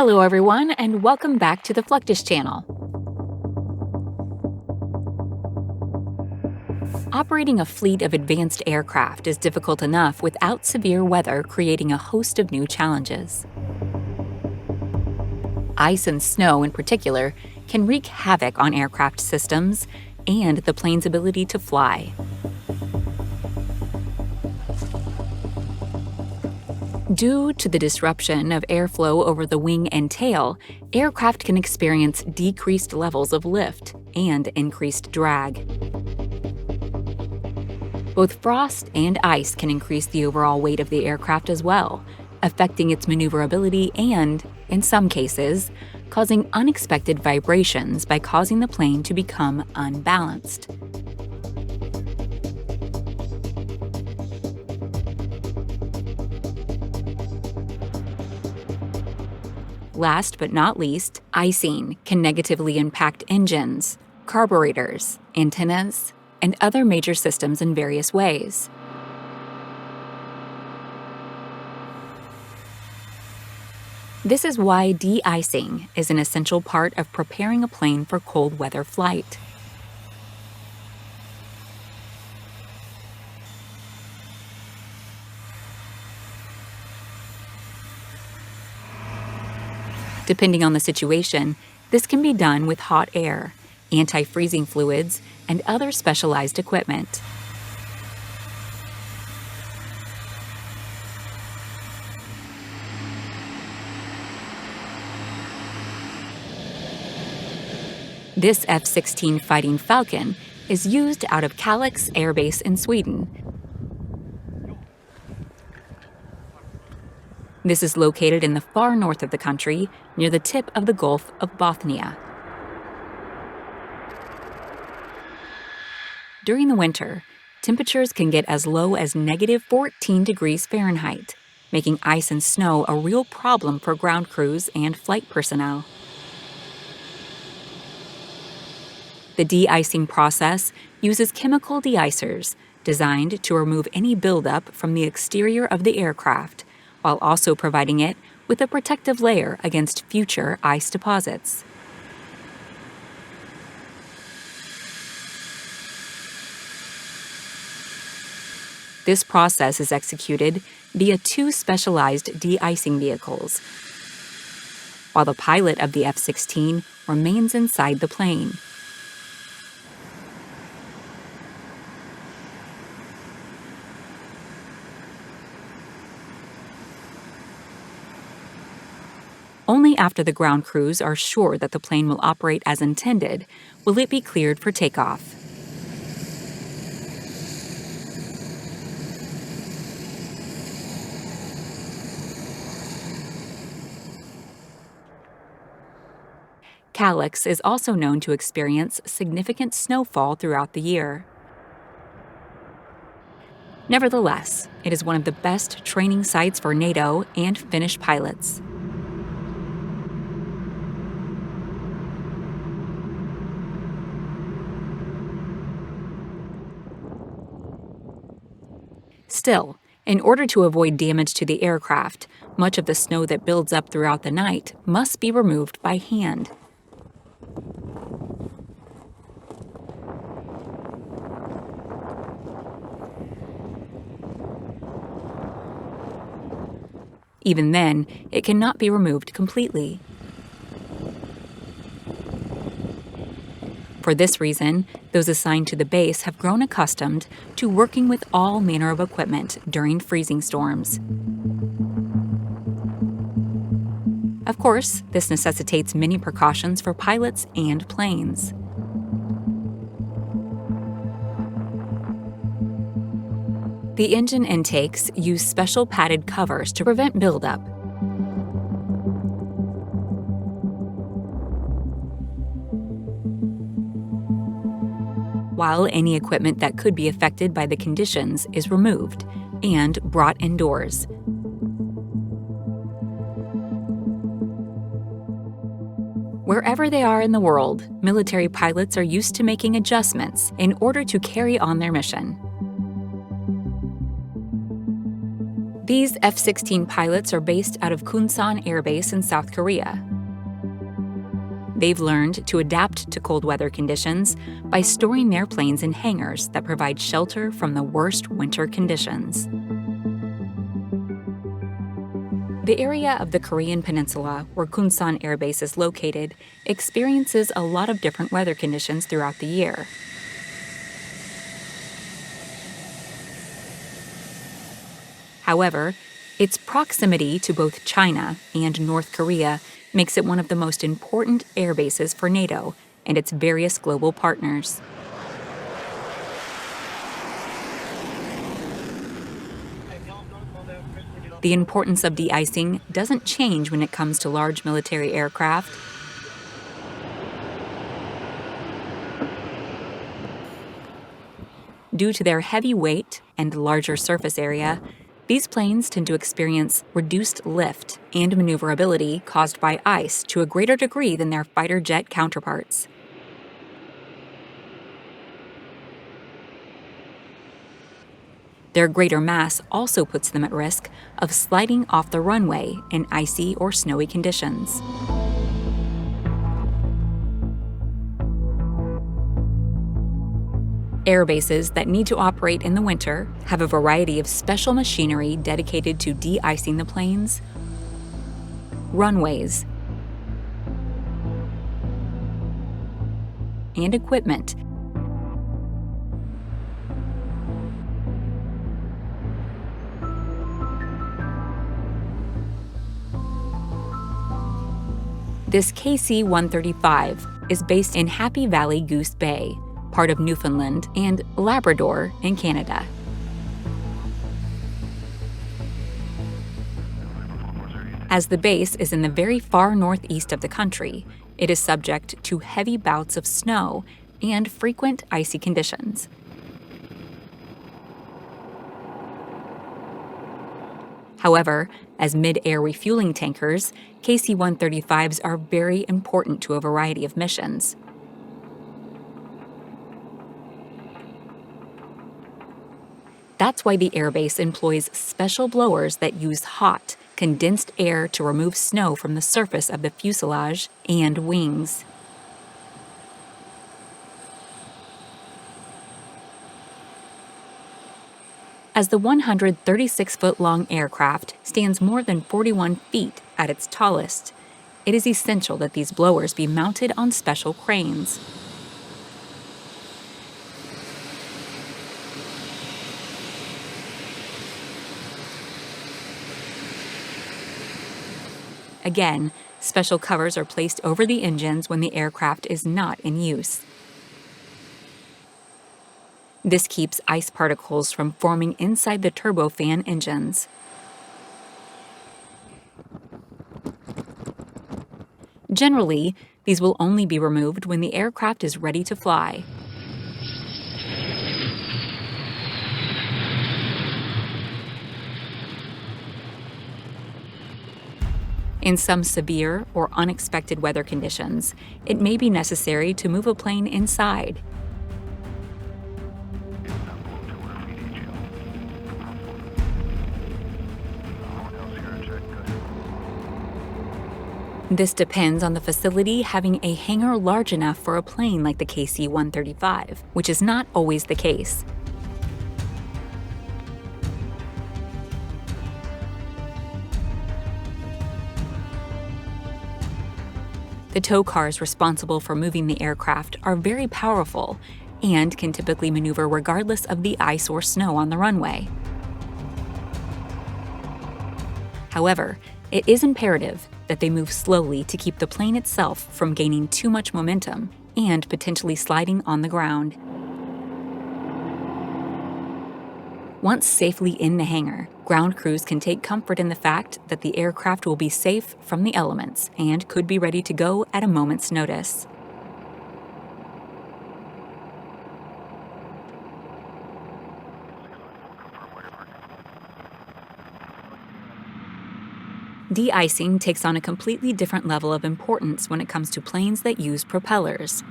Hello everyone, and welcome back to the Fluctus channel. Operating a fleet of advanced aircraft is difficult enough without severe weather creating a host of new challenges. Ice and snow, in particular, can wreak havoc on aircraft systems and the plane's ability to fly. Due to the disruption of airflow over the wing and tail, aircraft can experience decreased levels of lift and increased drag. Both frost and ice can increase the overall weight of the aircraft as well, affecting its maneuverability and, in some cases, causing unexpected vibrations by causing the plane to become unbalanced. Last but not least, icing can negatively impact engines, carburetors, antennas, and other major systems in various ways. This is why de-icing is an essential part of preparing a plane for cold weather flight. Depending on the situation, this can be done with hot air, anti-freezing fluids, and other specialized equipment. This F-16 Fighting Falcon is used out of Kalix Air Base in Sweden. This is located in the far north of the country, near the tip of the Gulf of Bothnia. During the winter, temperatures can get as low as -14 degrees Fahrenheit, making ice and snow a real problem for ground crews and flight personnel. The de-icing process uses chemical de-icers designed to remove any buildup from the exterior of the aircraft, while also providing it with a protective layer against future ice deposits. This process is executed via two specialized de-icing vehicles, while the pilot of the F-16 remains inside the plane. Only after the ground crews are sure that the plane will operate as intended will it be cleared for takeoff. Kalix is also known to experience significant snowfall throughout the year. Nevertheless, it is one of the best training sites for NATO and Finnish pilots. Still, in order to avoid damage to the aircraft, much of the snow that builds up throughout the night must be removed by hand. Even then, it cannot be removed completely. For this reason, those assigned to the base have grown accustomed to working with all manner of equipment during freezing storms. Of course, this necessitates many precautions for pilots and planes. The engine intakes use special padded covers to prevent buildup. While any equipment that could be affected by the conditions is removed and brought indoors. Wherever they are in the world, military pilots are used to making adjustments in order to carry on their mission. These F-16 pilots are based out of Kunsan Air Base in South Korea. They've learned to adapt to cold weather conditions by storing their planes in hangars that provide shelter from the worst winter conditions. The area of the Korean peninsula where Kunsan Air Base is located experiences a lot of different weather conditions throughout the year. However, its proximity to both China and North Korea makes it one of the most important air bases for NATO and its various global partners. The importance of de-icing doesn't change when it comes to large military aircraft. Due to their heavy weight and larger surface area, these planes tend to experience reduced lift and maneuverability caused by ice to a greater degree than their fighter jet counterparts. Their greater mass also puts them at risk of sliding off the runway in icy or snowy conditions. Air bases that need to operate in the winter have a variety of special machinery dedicated to de-icing the planes, runways, and equipment. This KC-135 is based in Happy Valley Goose Bay, part of Newfoundland and Labrador in Canada. As the base is in the very far northeast of the country, it is subject to heavy bouts of snow and frequent icy conditions. However, as mid-air refueling tankers, KC-135s are very important to a variety of missions. That's why the airbase employs special blowers that use hot, condensed air to remove snow from the surface of the fuselage and wings. As the 136-foot-long aircraft stands more than 41 feet at its tallest, it is essential that these blowers be mounted on special cranes. Again, special covers are placed over the engines when the aircraft is not in use. This keeps ice particles from forming inside the turbofan engines. Generally, these will only be removed when the aircraft is ready to fly. In some severe or unexpected weather conditions, it may be necessary to move a plane inside. This depends on the facility having a hangar large enough for a plane like the KC-135, which is not always the case. The tow cars responsible for moving the aircraft are very powerful and can typically maneuver regardless of the ice or snow on the runway. However, it is imperative that they move slowly to keep the plane itself from gaining too much momentum and potentially sliding on the ground. Once safely in the hangar, ground crews can take comfort in the fact that the aircraft will be safe from the elements and could be ready to go at a moment's notice. De-icing takes on a completely different level of importance when it comes to planes that use propellers.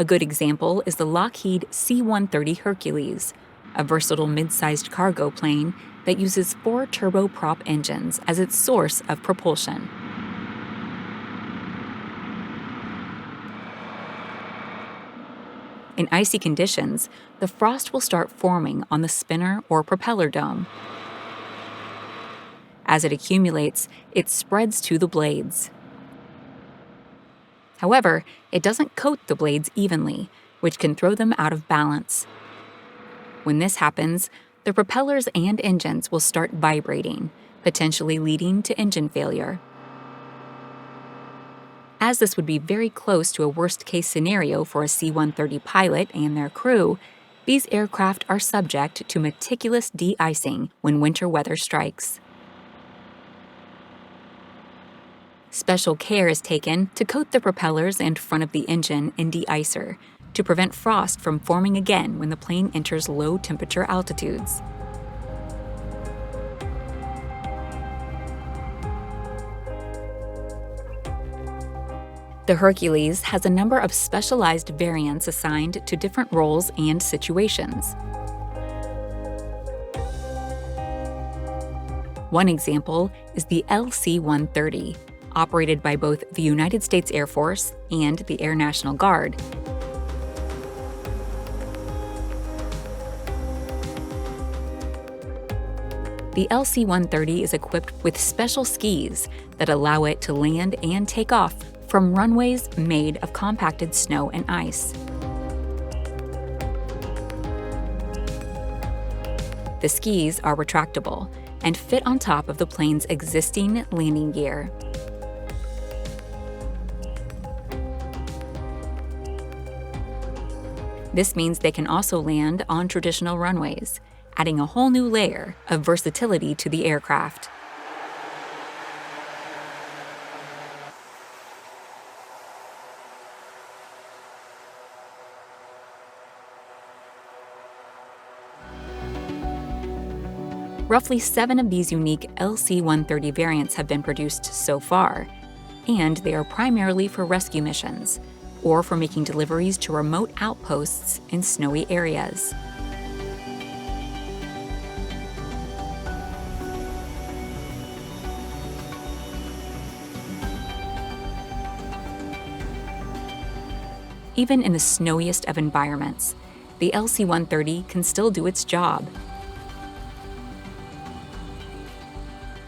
A good example is the Lockheed C-130 Hercules, a versatile mid-sized cargo plane that uses 4 turboprop engines as its source of propulsion. In icy conditions, the frost will start forming on the spinner or propeller dome. As it accumulates, it spreads to the blades. However, it doesn't coat the blades evenly, which can throw them out of balance. When this happens, the propellers and engines will start vibrating, potentially leading to engine failure. As this would be very close to a worst-case scenario for a C-130 pilot and their crew, these aircraft are subject to meticulous de-icing when winter weather strikes. Special care is taken to coat the propellers and front of the engine in de-icer to prevent frost from forming again when the plane enters low-temperature altitudes. The Hercules has a number of specialized variants assigned to different roles and situations. One example is the LC-130, operated by both the United States Air Force and the Air National Guard. The LC-130 is equipped with special skis that allow it to land and take off from runways made of compacted snow and ice. The skis are retractable and fit on top of the plane's existing landing gear. This means they can also land on traditional runways, adding a whole new layer of versatility to the aircraft. Roughly 7 of these unique LC-130 variants have been produced so far, and they are primarily for rescue missions or for making deliveries to remote outposts in snowy areas. Even in the snowiest of environments, the LC-130 can still do its job.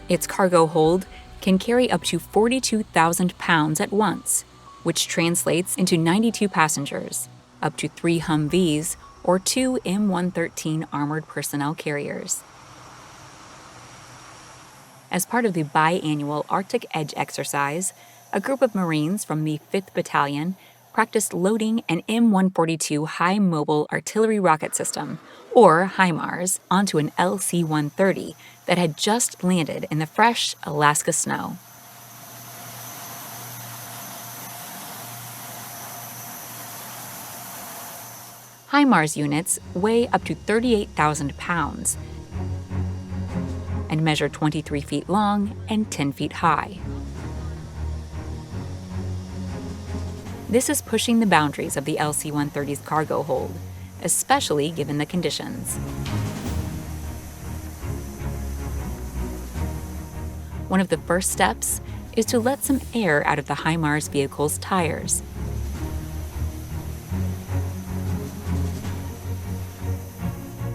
Its cargo hold can carry up to 42,000 pounds at once, which translates into 92 passengers, up to 3 Humvees, or 2 M113 armored personnel carriers. As part of the biannual Arctic Edge exercise, a group of Marines from the 5th Battalion practiced loading an M142 High Mobile Artillery Rocket System, or HIMARS, onto an LC-130 that had just landed in the fresh Alaska snow. HIMARS units weigh up to 38,000 pounds and measure 23 feet long and 10 feet high. This is pushing the boundaries of the LC-130's cargo hold, especially given the conditions. One of the first steps is to let some air out of the HIMARS vehicle's tires.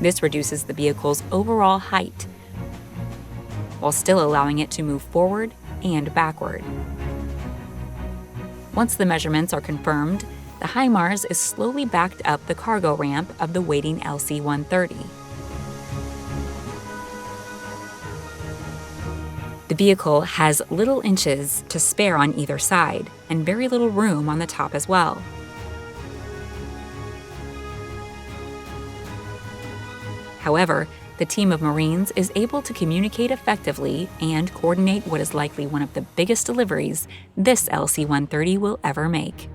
This reduces the vehicle's overall height, while still allowing it to move forward and backward. Once the measurements are confirmed, the HIMARS is slowly backed up the cargo ramp of the waiting LC-130. The vehicle has little inches to spare on either side, and very little room on the top as well. However, the team of Marines is able to communicate effectively and coordinate what is likely one of the biggest deliveries this LC-130 will ever make.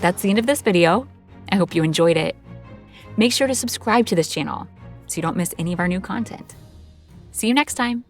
That's the end of this video. I hope you enjoyed it. Make sure to subscribe to this channel so you don't miss any of our new content. See you next time.